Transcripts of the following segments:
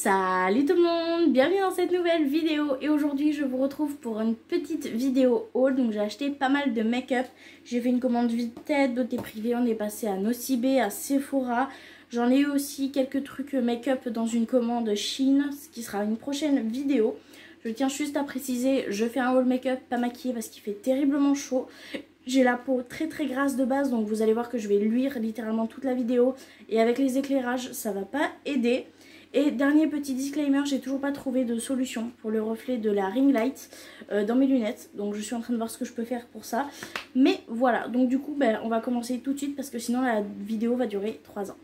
Salut tout le monde, bienvenue dans cette nouvelle vidéo et aujourd'hui je vous retrouve pour une petite vidéo haul. Donc j'ai acheté pas mal de make-up, j'ai fait une commande Vinted, beauté privée, on est passé à Nocibé, à Sephora. J'en ai eu aussi quelques trucs make-up dans une commande Shein, ce qui sera une prochaine vidéo. Je tiens juste à préciser, je fais un haul make-up pas maquillé parce qu'il fait terriblement chaud. J'ai la peau très grasse de base, donc vous allez voir que je vais luire littéralement toute la vidéo et avec les éclairages ça va pas aider. Et dernier petit disclaimer, j'ai toujours pas trouvé de solution pour le reflet de la ring light dans mes lunettes. Donc je suis en train de voir ce que je peux faire pour ça. Mais voilà, donc du coup on va commencer tout de suite parce que sinon la vidéo va durer 3 ans.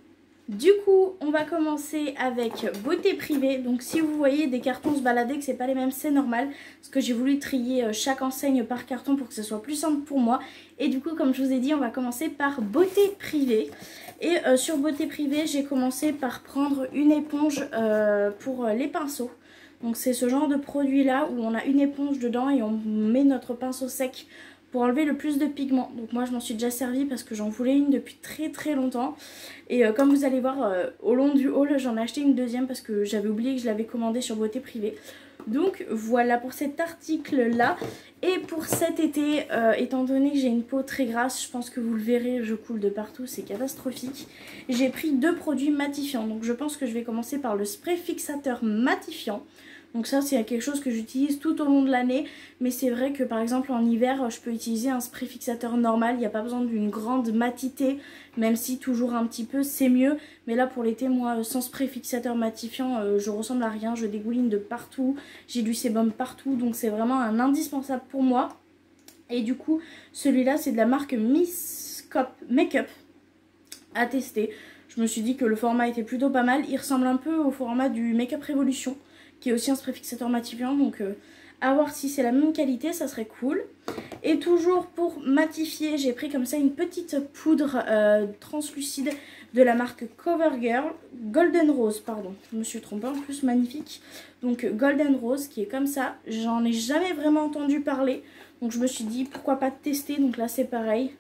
Du coup, on va commencer avec beauté privée. Donc si vous voyez des cartons se balader, que c'est pas les mêmes, c'est normal. Parce que j'ai voulu trier chaque enseigne par carton pour que ce soit plus simple pour moi. Et du coup, comme je vous ai dit, on va commencer par beauté privée. Et sur beauté privée, j'ai commencé par prendre une éponge pour les pinceaux. Donc c'est ce genre de produit là où on a une éponge dedans et on met notre pinceau sec pour enlever le plus de pigments. Donc moi je m'en suis déjà servi parce que j'en voulais une depuis très longtemps. Et comme vous allez voir au long du haul, j'en ai acheté une deuxième parce que j'avais oublié que je l'avais commandé sur beauté privée. Donc voilà pour cet article là. Et pour cet été, étant donné que j'ai une peau très grasse, je pense que vous le verrez, je coule de partout, c'est catastrophique. J'ai pris deux produits matifiants. Donc je pense que je vais commencer par le spray fixateur matifiant. Donc ça c'est quelque chose que j'utilise tout au long de l'année. Mais c'est vrai que par exemple en hiver je peux utiliser un spray fixateur normal. Il n'y a pas besoin d'une grande matité. Même si toujours un petit peu c'est mieux. Mais là pour l'été moi sans spray fixateur matifiant je ressemble à rien. Je dégouline de partout. J'ai du sébum partout. Donc c'est vraiment un indispensable pour moi. Et du coup celui-là c'est de la marque Miss Cop Makeup à tester. Je me suis dit que le format était plutôt pas mal. Il ressemble un peu au format du Makeup Revolution, qui est aussi un spray fixateur matifiant, donc à voir si c'est la même qualité, ça serait cool. Et toujours pour matifier, j'ai pris comme ça une petite poudre translucide de la marque CoverGirl, Golden Rose, pardon, je me suis trompée, en plus magnifique. Donc Golden Rose qui est comme ça, j'en ai jamais vraiment entendu parler, donc je me suis dit pourquoi pas tester. Donc là c'est pareil,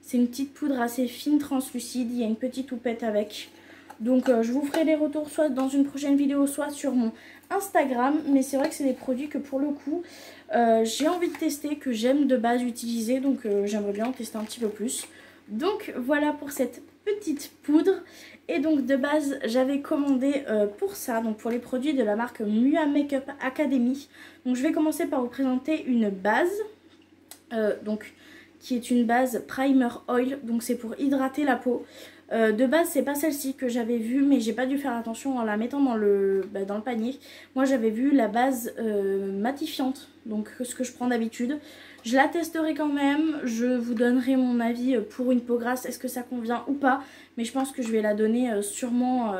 c'est une petite poudre assez fine translucide, il y a une petite houppette avec. Donc je vous ferai des retours soit dans une prochaine vidéo, soit sur mon Instagram. Mais c'est vrai que c'est des produits que pour le coup j'ai envie de tester, que j'aime de base utiliser. Donc j'aimerais bien en tester un petit peu plus. Donc voilà pour cette petite poudre. Et donc de base j'avais commandé pour ça, donc pour les produits de la marque Mua Makeup Academy. Donc je vais commencer par vous présenter une base. Qui est une base primer oil, donc c'est pour hydrater la peau. De base c'est pas celle-ci que j'avais vue, mais j'ai pas dû faire attention en la mettant dans le panier. Moi j'avais vu la base matifiante, donc ce que je prends d'habitude. Je la testerai quand même, je vous donnerai mon avis pour une peau grasse, est-ce que ça convient ou pas. Mais je pense que je vais la donner sûrement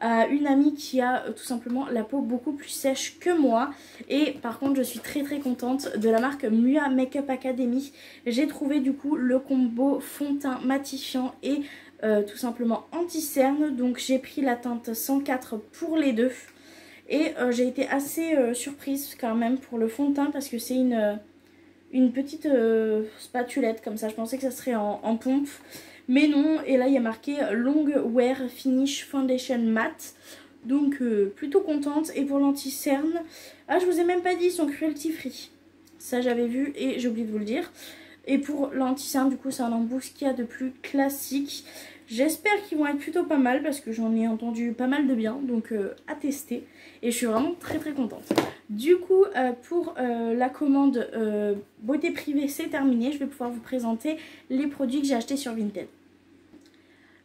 à une amie qui a tout simplement la peau beaucoup plus sèche que moi. Et par contre je suis très contente de la marque Mua Makeup Academy. J'ai trouvé du coup le combo fond de teint matifiant et tout simplement anti-cerne. Donc j'ai pris la teinte 104 pour les deux. Et j'ai été assez surprise quand même pour le fond de teint parce que c'est une petite spatulette comme ça. Je pensais que ça serait en pompe. Mais non, et là il y a marqué Long Wear Finish Foundation Matte. Donc plutôt contente. Et pour l'anti-cerne, ah je vous ai même pas dit, ils sont cruelty free. Ça j'avais vu et j'ai oublié de vous le dire. Et pour l'anti-cerne du coup c'est un embout, ce qu'il y a de plus classique. J'espère qu'ils vont être plutôt pas mal parce que j'en ai entendu pas mal de bien. Donc à tester. Et je suis vraiment très contente. Du coup pour la commande beauté privée c'est terminé. Je vais pouvoir vous présenter les produits que j'ai achetés sur Vinted.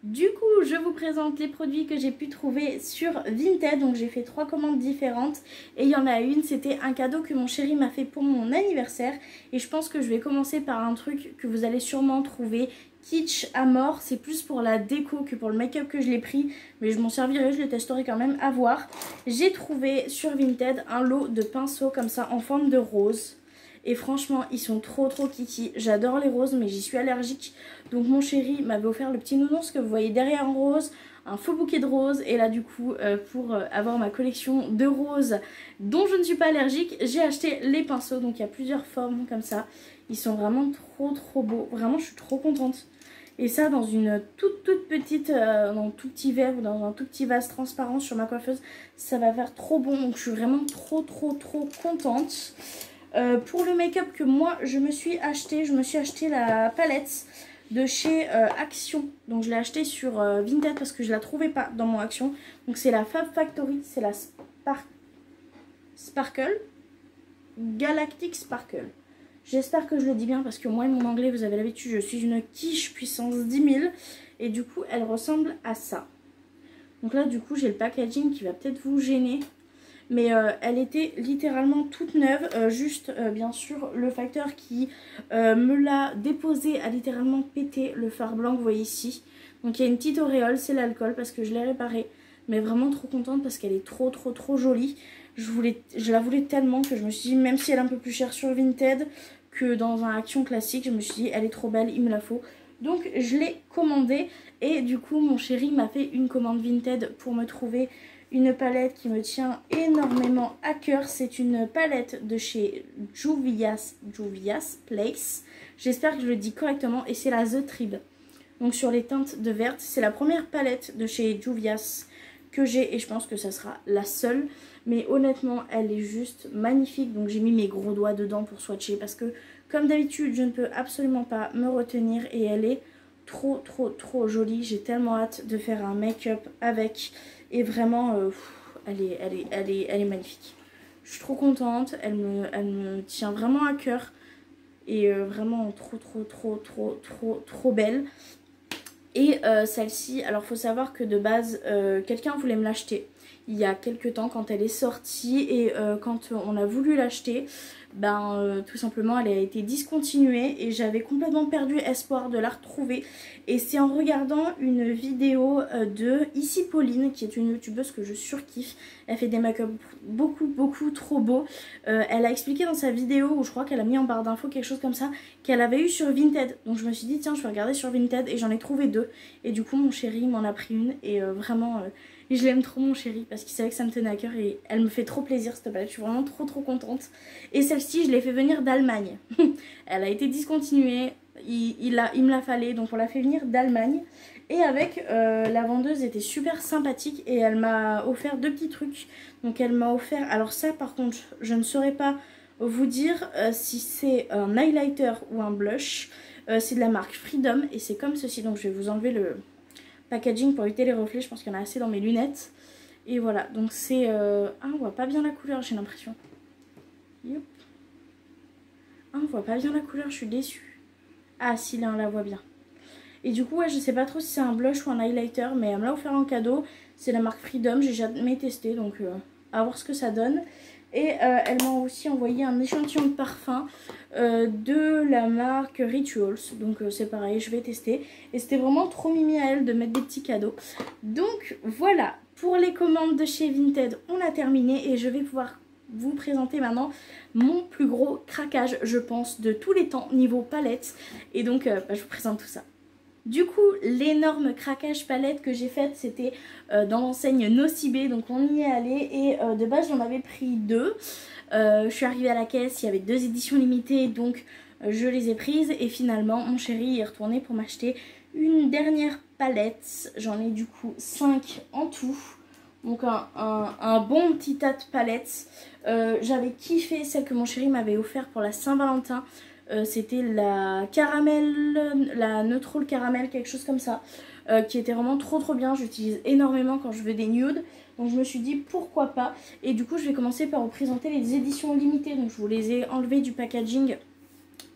Du coup je vous présente les produits que j'ai pu trouver sur Vinted. Donc j'ai fait 3 commandes différentes. Et il y en a une, c'était un cadeau que mon chéri m'a fait pour mon anniversaire. Et je pense que je vais commencer par un truc que vous allez sûrement trouver kitsch à mort. C'est plus pour la déco que pour le make-up que je l'ai pris. Mais je m'en servirai, je le testerai quand même à voir. J'ai trouvé sur Vinted un lot de pinceaux comme ça en forme de rose. Et franchement ils sont trop kiki. J'adore les roses mais j'y suis allergique. Donc mon chéri m'avait offert le petit nounours que vous voyez derrière en rose. Un faux bouquet de roses. Et là du coup pour avoir ma collection de roses dont je ne suis pas allergique, j'ai acheté les pinceaux. Donc il y a plusieurs formes comme ça. Ils sont vraiment trop beaux. Vraiment je suis trop contente. Et ça dans une toute petite, dans un tout petit verre ou dans un tout petit vase transparent sur ma coiffeuse. Ça va faire trop bon, donc je suis vraiment trop contente. Pour le make-up que moi je me suis acheté la palette de chez Action. Donc je l'ai acheté sur Vinted parce que je la trouvais pas dans mon Action. Donc c'est la Fab Factory, c'est la Sparkle, Galactic Sparkle. J'espère que je le dis bien parce que moi et mon anglais, vous avez l'habitude, je suis une quiche puissance 10 000. Et du coup, elle ressemble à ça. Donc là, du coup, j'ai le packaging qui va peut-être vous gêner. Mais elle était littéralement toute neuve. Bien sûr, le facteur qui me l'a déposé a littéralement pété le fard blanc que vous voyez ici. Donc il y a une petite auréole, c'est l'alcool parce que je l'ai réparé. Mais vraiment trop contente parce qu'elle est trop jolie. Je la voulais tellement que je me suis dit, même si elle est un peu plus chère sur Vinted que dans un Action classique, je me suis dit, elle est trop belle, il me la faut. Donc je l'ai commandée et du coup mon chéri m'a fait une commande Vinted pour me trouver une palette qui me tient énormément à cœur. C'est une palette de chez Juvia's Place. J'espère que je le dis correctement et c'est la The Tribe. Donc sur les teintes de verte, c'est la première palette de chez Juvia's que j'ai et je pense que ça sera la seule. Mais honnêtement, elle est juste magnifique. Donc j'ai mis mes gros doigts dedans pour swatcher parce que comme d'habitude, je ne peux absolument pas me retenir et elle est trop jolie. J'ai tellement hâte de faire un make-up avec et vraiment, elle est magnifique. Je suis trop contente, elle me tient vraiment à cœur et vraiment trop belle. Et celle-ci, alors faut savoir que de base, quelqu'un voulait me l'acheter il y a quelques temps quand elle est sortie et quand on a voulu l'acheter, tout simplement elle a été discontinuée et j'avais complètement perdu espoir de la retrouver. Et c'est en regardant une vidéo de Ici Pauline, qui est une youtubeuse que je surkiffe. Elle fait des make-up beaucoup trop beaux. Elle a expliqué dans sa vidéo, où je crois qu'elle a mis en barre d'infos quelque chose comme ça, qu'elle avait eu sur Vinted. Donc je me suis dit tiens, je vais regarder sur Vinted et j'en ai trouvé 2. Et du coup mon chéri m'en a pris une et vraiment je l'aime trop mon chéri parce qu'il savait que ça me tenait à cœur et elle me fait trop plaisir cette palette. Je suis vraiment trop contente. Et celle-ci je l'ai fait venir d'Allemagne. Elle a été discontinuée. Il me la fallait, donc on l'a fait venir d'Allemagne. Et avec, la vendeuse était super sympathique et elle m'a offert 2 petits trucs. Donc elle m'a offert, alors ça par contre je ne saurais pas vous dire si c'est un highlighter ou un blush. C'est de la marque Freedom et c'est comme ceci. Donc je vais vous enlever le packaging pour éviter les reflets, je pense qu'il y en a assez dans mes lunettes. Et voilà, donc c'est... Ah, on voit pas bien la couleur, j'ai l'impression. Yep. Ah, on voit pas bien la couleur, je suis déçue. Ah si, là on la voit bien. Et du coup, ouais, je sais pas trop si c'est un blush ou un highlighter, mais elle me l'a offert en cadeau. C'est la marque Freedom, j'ai jamais testé, donc à voir ce que ça donne. Et elle m'a aussi envoyé un échantillon de parfum de la marque Rituals. Donc c'est pareil, je vais tester. Et c'était vraiment trop mimi à elle de mettre des petits cadeaux. Donc voilà, pour les commandes de chez Vinted, on a terminé. Et je vais pouvoir vous présenter maintenant mon plus gros craquage, je pense, de tous les temps niveau palette. Et donc je vous présente tout ça. Du coup, l'énorme craquage palette que j'ai faite, c'était dans l'enseigne Nocibé. Donc on y est allé et de base j'en avais pris 2. Je suis arrivée à la caisse, il y avait 2 éditions limitées, donc je les ai prises. Et finalement, mon chéri est retourné pour m'acheter une dernière palette. J'en ai du coup 5 en tout. Donc un bon petit tas de palettes. J'avais kiffé celle que mon chéri m'avait offert pour la Saint-Valentin. C'était la caramel, la neutral caramel, quelque chose comme ça, qui était vraiment trop bien. J'utilise énormément quand je veux des nudes, donc je me suis dit pourquoi pas. Et du coup je vais commencer par vous présenter les éditions limitées. Donc je vous les ai enlevées du packaging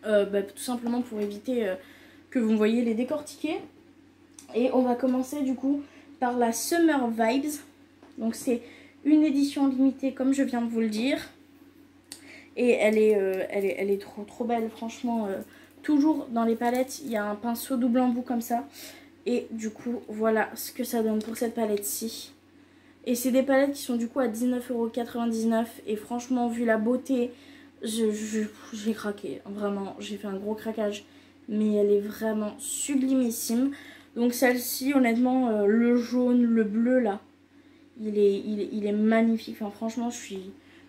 tout simplement pour éviter que vous me voyez les décortiquer. Et on va commencer du coup par la Summer Vibes. Donc c'est une édition limitée comme je viens de vous le dire. Et elle est trop belle, franchement. Toujours dans les palettes, il y a un pinceau double embout comme ça. Et du coup, voilà ce que ça donne pour cette palette-ci. Et c'est des palettes qui sont du coup à 19,99 €. Et franchement, vu la beauté, j'ai craqué. Vraiment, j'ai fait un gros craquage. Mais elle est vraiment sublimissime. Donc celle-ci, honnêtement, le jaune, le bleu là, il est magnifique. Enfin, franchement, je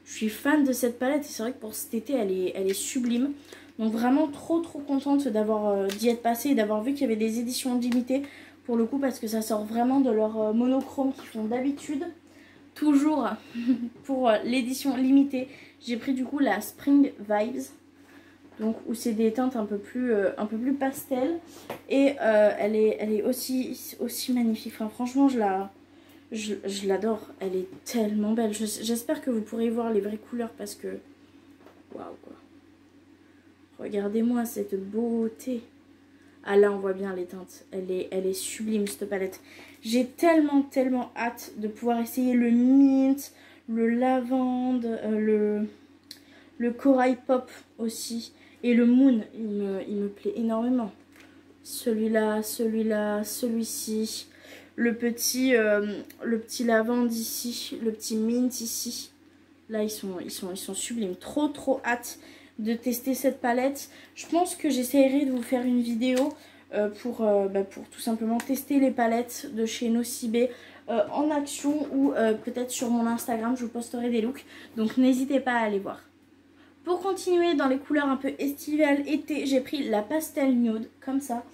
suis fan de cette palette et c'est vrai que pour cet été elle est sublime. Donc vraiment trop contente d'avoir d'y être passée et d'avoir vu qu'il y avait des éditions limitées pour le coup, parce que ça sort vraiment de leur monochrome qu'ils font d'habitude. Toujours pour l'édition limitée, j'ai pris du coup la Spring Vibes. Donc où c'est des teintes un peu plus pastel. Et elle est aussi magnifique. Enfin, franchement, je l'adore. Elle est tellement belle. J'espère que vous pourrez voir les vraies couleurs parce que... Waouh quoi. Regardez-moi cette beauté. Ah là on voit bien les teintes. Elle est sublime cette palette. J'ai tellement hâte de pouvoir essayer le mint, le lavande, le corail pop aussi. Et le moon, il me plaît énormément. Celui-là, celui-ci. Le petit lavande ici. Le petit mint ici. Là, ils sont sublimes. Trop hâte de tester cette palette. Je pense que j'essaierai de vous faire une vidéo pour tout simplement tester les palettes de chez Nocibé en action ou peut-être sur mon Instagram. Je vous posterai des looks. Donc, n'hésitez pas à aller voir. Pour continuer dans les couleurs un peu estivales, été, j'ai pris la Pastel Nude, comme ça,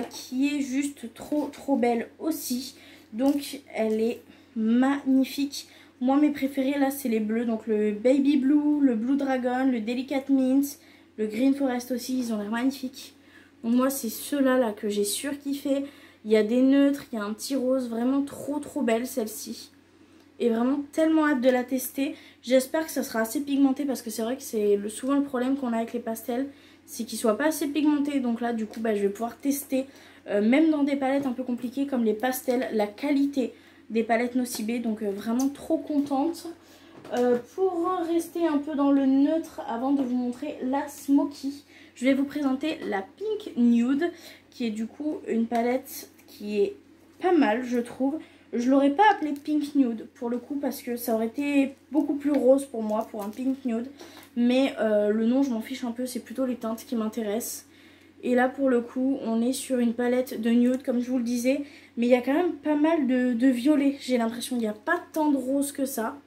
qui est juste trop belle aussi. Donc, elle est magnifique. Moi, mes préférés, là, c'est les bleus. Donc, le Baby Blue, le Blue Dragon, le Delicate Mint, le Green Forest aussi, ils ont l'air magnifiques. Donc, moi, c'est ceux-là là, que j'ai surkiffé. Il y a des neutres, il y a un petit rose, vraiment trop belle, celle-ci. Et vraiment tellement hâte de la tester. J'espère que ça sera assez pigmenté parce que c'est vrai que c'est souvent le problème qu'on a avec les pastels. C'est qu'ils ne soient pas assez pigmentés. Donc là du coup je vais pouvoir tester même dans des palettes un peu compliquées comme les pastels. La qualité des palettes Nocibé. Donc vraiment trop contente. Pour rester un peu dans le neutre avant de vous montrer la Smoky. Je vais vous présenter la Pink Nude. Qui est du coup une palette qui est pas mal je trouve. Je l'aurais pas appelé Pink Nude pour le coup parce que ça aurait été beaucoup plus rose pour moi pour un Pink Nude. Mais le nom je m'en fiche un peu, c'est plutôt les teintes qui m'intéressent. Et là pour le coup on est sur une palette de nude comme je vous le disais. Mais il y a quand même pas mal de violet, j'ai l'impression. Il n'y a pas tant de rose que ça.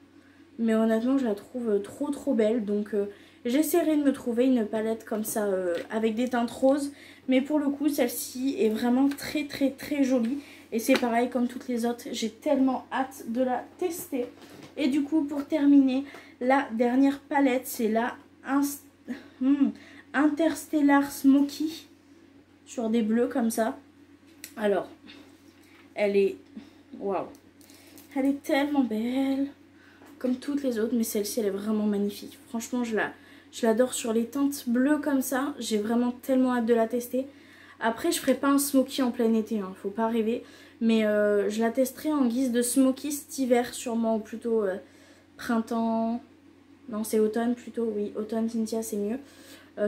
Mais honnêtement je la trouve trop belle. Donc j'essaierai de me trouver une palette comme ça avec des teintes roses. Mais pour le coup celle-ci est vraiment très jolie. Et c'est pareil comme toutes les autres, j'ai tellement hâte de la tester. Et du coup, pour terminer, la dernière palette, c'est la Interstellar Smoky. Sur des bleus comme ça. Alors, elle est... Waouh! Elle est tellement belle. Comme toutes les autres, mais celle-ci, elle est vraiment magnifique. Franchement, je l'adore sur les teintes bleues comme ça. J'ai vraiment tellement hâte de la tester. Après, je ferai pas un smoky en plein été, hein, faut pas rêver. Mais je la testerai en guise de smoky cet hiver sûrement, ou plutôt printemps. Non, c'est automne plutôt, oui, automne Cynthia, c'est mieux.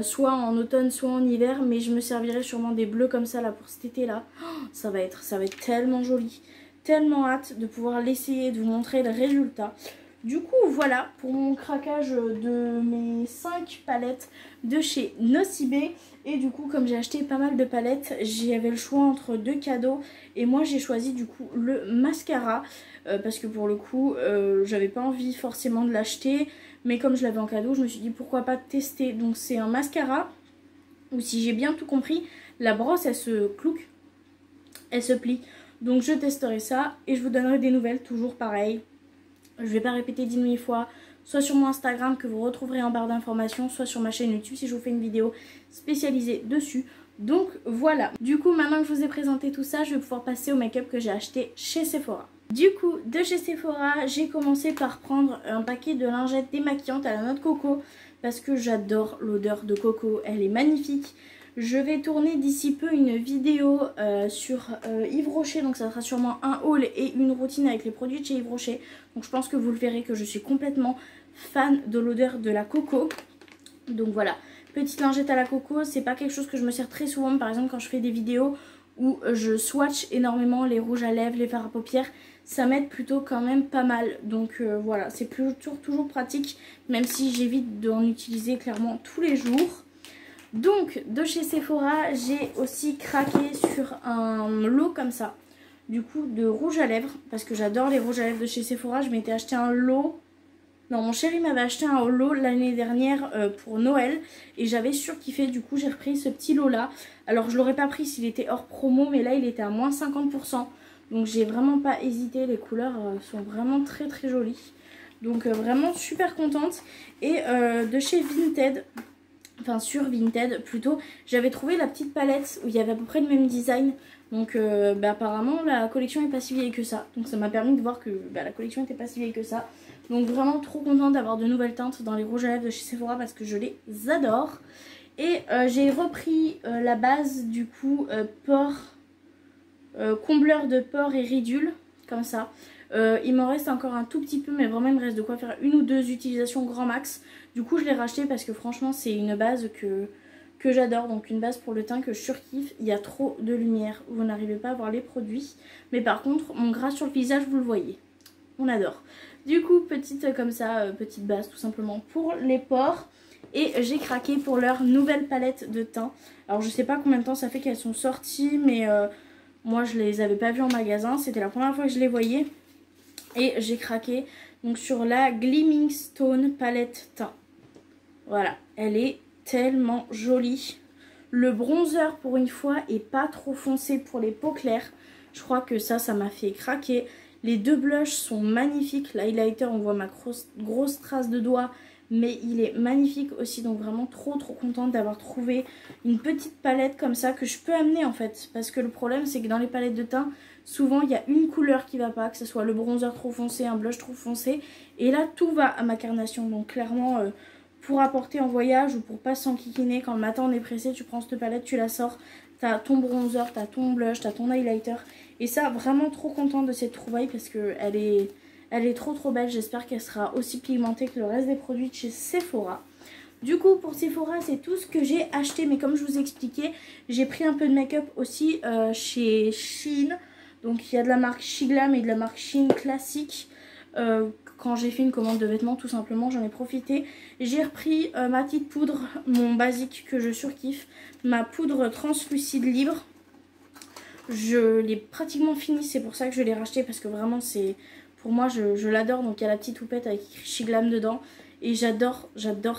Soit en automne, soit en hiver, mais je me servirai sûrement des bleus comme ça là pour cet été là. Oh, ça va être tellement joli. Tellement hâte de pouvoir l'essayer, de vous montrer le résultat. Du coup, voilà pour mon craquage de mes 5 palettes de chez Nocibé. Et du coup, comme j'ai acheté pas mal de palettes, j'avais le choix entre 2 cadeaux. Et moi, j'ai choisi du coup le mascara. Parce que pour le coup, j'avais pas envie forcément de l'acheter. Mais comme je l'avais en cadeau, je me suis dit pourquoi pas tester. Donc c'est un mascara. Ou si j'ai bien tout compris, la brosse, elle se clouque. Elle se plie. Donc je testerai ça. Et je vous donnerai des nouvelles, toujours pareil. Je vais pas répéter 10 000 fois, soit sur mon Instagram que vous retrouverez en barre d'informations, soit sur ma chaîne YouTube si je vous fais une vidéo spécialisée dessus. Donc voilà. Du coup, maintenant que je vous ai présenté tout ça, je vais pouvoir passer au make-up que j'ai acheté chez Sephora. Du coup, de chez Sephora, j'ai commencé par prendre un paquet de lingettes démaquillantes à la noix de coco parce que j'adore l'odeur de coco, elle est magnifique. Je vais tourner d'ici peu une vidéo sur Yves Rocher, donc ça sera sûrement un haul et une routine avec les produits de chez Yves Rocher. Donc je pense que vous le verrez que je suis complètement fan de l'odeur de la coco. Donc voilà, petite lingette à la coco, c'est pas quelque chose que je me sers très souvent, par exemple quand je fais des vidéos où je swatch énormément les rouges à lèvres, les fards à paupières, ça m'aide plutôt quand même pas mal. Donc voilà, c'est toujours pratique, même si j'évite d'en utiliser clairement tous les jours. Donc de chez Sephora, j'ai aussi craqué sur un lot comme ça, du coup de rouge à lèvres, parce que j'adore les rouges à lèvres de chez Sephora. Je m'étais acheté un lot Non, mon chéri m'avait acheté un lot l'année dernière pour Noël et j'avais surkiffé. Du coup, j'ai repris ce petit lot là. Alors, je l'aurais pas pris s'il était hors promo, mais là, il était à moins 50%. Donc, j'ai vraiment pas hésité. Les couleurs sont vraiment très très jolies. Donc, vraiment super contente. Et de chez Vinted, enfin sur Vinted plutôt, j'avais trouvé la petite palette où il y avait à peu près le même design. Donc apparemment la collection est pas si vieille que ça. Donc ça m'a permis de voir que la collection était pas si vieille que ça. Donc vraiment trop contente d'avoir de nouvelles teintes dans les rouges à lèvres de chez Sephora parce que je les adore. Et j'ai repris la base du coup pores, combleur de pores et ridules, comme ça. Il m'en reste encore un tout petit peu, mais vraiment il me reste de quoi faire une ou deux utilisations grand max. Du coup je l'ai racheté parce que franchement c'est une base que j'adore, donc une base pour le teint que je surkiffe. Il y a trop de lumière, vous n'arrivez pas à voir les produits, mais par contre mon gras sur le visage vous le voyez, on adore. Du coup petite comme ça, petite base tout simplement pour les pores. Et j'ai craqué pour leur nouvelle palette de teint. Alors je sais pas combien de temps ça fait qu'elles sont sorties, mais moi je les avais pas vues en magasin, c'était la première fois que je les voyais. Et j'ai craqué donc sur la Gleaming Stone palette teint. Voilà, elle est tellement jolie. Le bronzer pour une fois est pas trop foncé pour les peaux claires. Je crois que ça m'a fait craquer. Les deux blushs sont magnifiques. L'highlighter, on voit ma grosse trace de doigt, mais il est magnifique aussi. Donc vraiment trop contente d'avoir trouvé une petite palette comme ça que je peux amener en fait. Parce que le problème c'est que dans les palettes de teint, souvent il y a une couleur qui va pas, que ce soit le bronzer trop foncé, un blush trop foncé. Et là tout va à ma carnation. Donc clairement pour apporter en voyage ou pour pas s'enquiquiner, quand le matin on est pressé, tu prends cette palette, tu la sors, t'as ton bronzer, t'as ton blush, t'as ton highlighter. Et ça, vraiment trop contente de cette trouvaille parce que elle est trop belle. J'espère qu'elle sera aussi pigmentée que le reste des produits de chez Sephora. Du coup pour Sephora c'est tout ce que j'ai acheté, mais comme je vous expliquais, j'ai pris un peu de make-up aussi chez Shein. Donc il y a de la marque Shiglam et de la marque Shein classique. Quand j'ai fait une commande de vêtements tout simplement, j'en ai profité. J'ai repris ma petite poudre, mon basique que je surkiffe, ma poudre translucide libre. Je l'ai pratiquement fini, c'est pour ça que je l'ai racheté parce que vraiment c'est, pour moi je l'adore. Donc il y a la petite houppette avec écrit Shiglam dedans et j'adore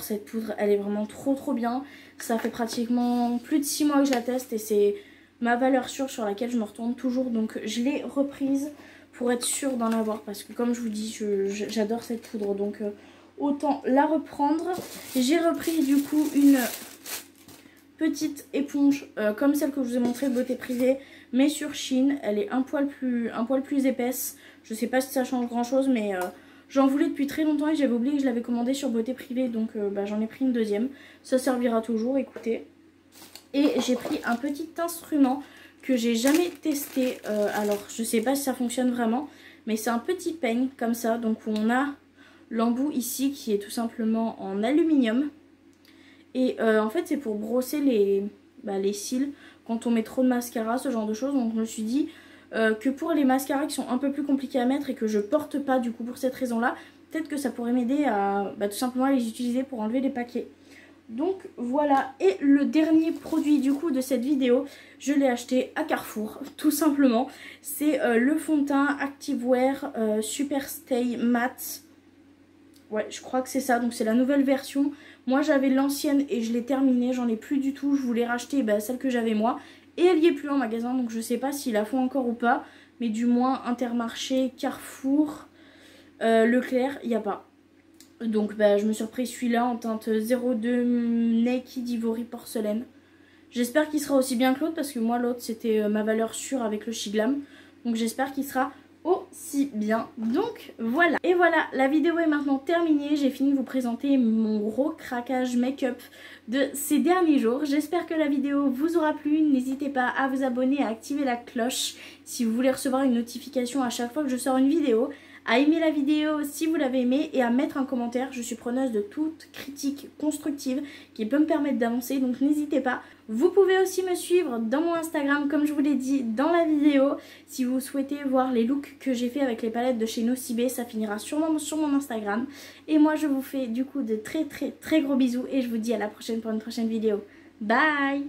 cette poudre, elle est vraiment trop bien. Ça fait pratiquement plus de 6 mois que je la teste et c'est ma valeur sûre sur laquelle je me retourne toujours. Donc je l'ai reprise pour être sûre d'en avoir parce que comme je vous dis j'adore cette poudre, donc autant la reprendre. J'ai repris du coup une petite éponge comme celle que je vous ai montré de Beauté Privée, mais sur Shein. Elle est un poil plus épaisse. Je sais pas si ça change grand chose, mais j'en voulais depuis très longtemps et j'avais oublié que je l'avais commandée sur Beauté Privée, donc j'en ai pris une deuxième. Ça servira toujours, écoutez. Et j'ai pris un petit instrument que j'ai jamais testé. Alors je sais pas si ça fonctionne vraiment, mais c'est un petit peigne comme ça. Donc on a l'embout ici qui est tout simplement en aluminium. Et en fait c'est pour brosser les cils quand on met trop de mascara, ce genre de choses. Donc je me suis dit que pour les mascaras qui sont un peu plus compliqués à mettre et que je porte pas du coup pour cette raison là, peut-être que ça pourrait m'aider à tout simplement les utiliser pour enlever les paquets. Donc voilà, et le dernier produit du coup de cette vidéo, je l'ai acheté à Carrefour tout simplement. C'est le fond de teint Activewear Super Stay Matte. Ouais, je crois que c'est ça, donc c'est la nouvelle version. Moi j'avais l'ancienne et je l'ai terminée, j'en ai plus du tout. Je voulais racheter celle que j'avais moi et elle y est plus en magasin, donc je sais pas s'ils la font encore ou pas. Mais du moins Intermarché, Carrefour, Leclerc, il n'y a pas. Donc je me suis repris celui-là en teinte 02 Naked Ivory Porcelaine. J'espère qu'il sera aussi bien que l'autre parce que moi l'autre c'était ma valeur sûre avec le Shiglam. Donc j'espère qu'il sera aussi bien. Donc voilà. Et voilà, la vidéo est maintenant terminée. J'ai fini de vous présenter mon gros craquage make-up de ces derniers jours. J'espère que la vidéo vous aura plu. N'hésitez pas à vous abonner, à activer la cloche si vous voulez recevoir une notification à chaque fois que je sors une vidéo. À aimer la vidéo si vous l'avez aimée et à mettre un commentaire. Je suis preneuse de toute critique constructive qui peut me permettre d'avancer, donc n'hésitez pas. Vous pouvez aussi me suivre dans mon Instagram comme je vous l'ai dit dans la vidéo. Si vous souhaitez voir les looks que j'ai fait avec les palettes de chez Nocibé, ça finira sûrement sur mon Instagram. Et moi je vous fais du coup de très gros bisous et je vous dis à la prochaine pour une prochaine vidéo. Bye!